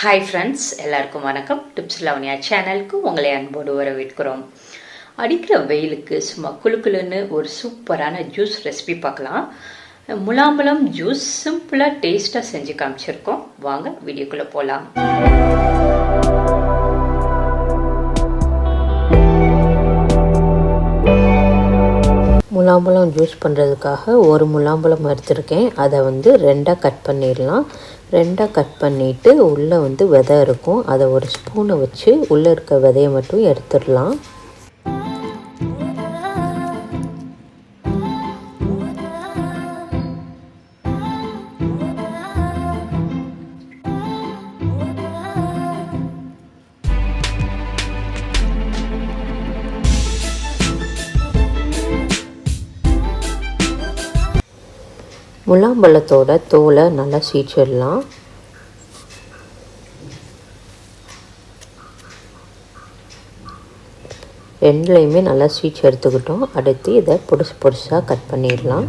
Hi friends, எல்லாருக்கும் வணக்கம். Tips Lavanya சேனலுக்கு உங்களை அன்போடு வரவேற்கிறோம். அடிக்கிற வெயிலுக்கு சும்மா குளுக்குலுன்னு ஒரு சூப்பரான ஜூஸ் ரெசிபி பார்க்கலாம். முலாம்பழம் ஜூஸ் சிம்பிளாக டேஸ்ட்டாக செஞ்சு காமிச்சிருக்கோம். வாங்க வீடியோக்குள்ளே போகலாம். முலாம்பழம் ஜூஸ் பண்ணுறதுக்காக ஒரு முலாம்பழம் எடுத்துருக்கேன். அதை ரெண்டாக கட் பண்ணிடலாம். ரெண்டாக கட் பண்ணிவிட்டு உள்ளே விதை இருக்கும். அதை ஒரு ஸ்பூனை வச்சு உள்ளே இருக்க விதையை மட்டும் எடுத்துடலாம். முலாம்பழத்தோட தோலை நல்லா சீச்சிடலாம். ரெண்டுலேயுமே நல்லா சீச்சு எடுத்துக்கிட்டோம். அடுத்து இதை பொடிசாக கட் பண்ணிடலாம்.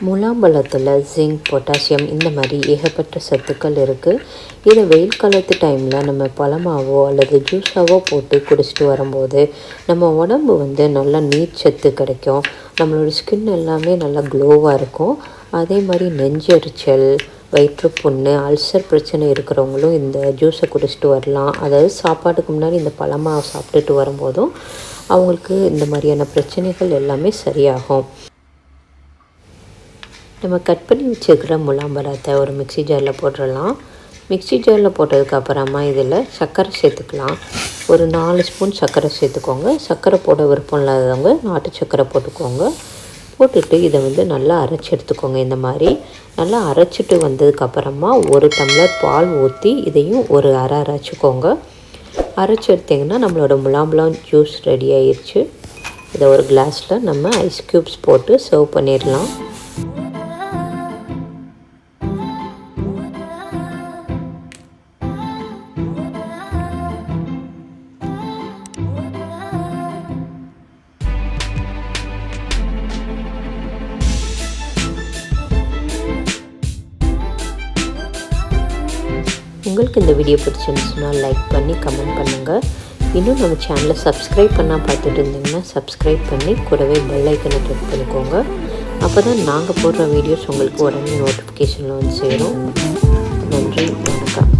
முலாம்பழத்தில் ஜிங்க், பொட்டாசியம் இந்த மாதிரி ஏகப்பட்ட சத்துக்கள் இருக்குது. இதை வெயில் காலத்து டைமில் நம்ம பழமாவோ அல்லது ஜூஸாவோ போட்டு குடிச்சிட்டு வரும்போது நம்ம உடம்பு நல்லா நீர் சத்து கிடைக்கும். நம்மளோட ஸ்கின் எல்லாமே நல்லா க்ளோவாக இருக்கும். அதே மாதிரி நெஞ்செரிச்சல், வயிற்றுப்புண்ணு, அல்சர் பிரச்சனை இருக்கிறவங்களும் இந்த ஜூஸை குடிச்சிட்டு வரலாம். அதாவது சாப்பாட்டுக்கு முன்னாடி இந்த பழமாக சாப்பிட்டுட்டு வரும்போதும் அவங்களுக்கு இந்த மாதிரியான பிரச்சனைகள் எல்லாமே சரியாகும். நம்ம கட் பண்ணி வச்சுருக்கிற முலாம்பழத்தை ஒரு மிக்ஸி ஜாரில் போட்டுடலாம். மிக்ஸி ஜாரில் போட்டதுக்கப்புறமா இதில் சர்க்கரை சேர்த்துக்கலாம். ஒரு 4 ஸ்பூன் சர்க்கரை சேர்த்துக்கோங்க. சர்க்கரை போட விருப்பம் இல்லாதவங்க நாட்டு சர்க்கரை போட்டுக்கோங்க. போட்டுட்டு இதை நல்லா அரைச்சி எடுத்துக்கோங்க. இந்த மாதிரி நல்லா அரைச்சிட்டு வந்ததுக்கப்புறமா 1 டம்ளர் பால் ஊற்றி இதையும் ஒரு அரைச்சிக்கோங்க. அரைச்சி எடுத்திங்கன்னா நம்மளோட முலாம்பழம் ஜூஸ் ரெடி ஆயிடுச்சு. இதை ஒரு கிளாஸில் நம்ம ஐஸ் க்யூப்ஸ் போட்டு சர்வ் பண்ணிடலாம். உங்களுக்கு இந்த வீடியோ பிடிச்சிருந்துச்சுன்னா லைக் பண்ணி கமெண்ட் பண்ணுங்கள். இன்னும் நம்ம சேனலை சப்ஸ்கிரைப் பண்ணால் பார்த்துட்டு இருந்தீங்கன்னா சப்ஸ்கிரைப் பண்ணி கூடவே பெல் ஐக்கனை கிளிக் பண்ணிக்கோங்க. அப்போ தான் நாங்கள் போடுற வீடியோஸ் உங்களுக்கு உடனே நோட்டிஃபிகேஷனில் சேரும். நன்றி, வணக்கம்.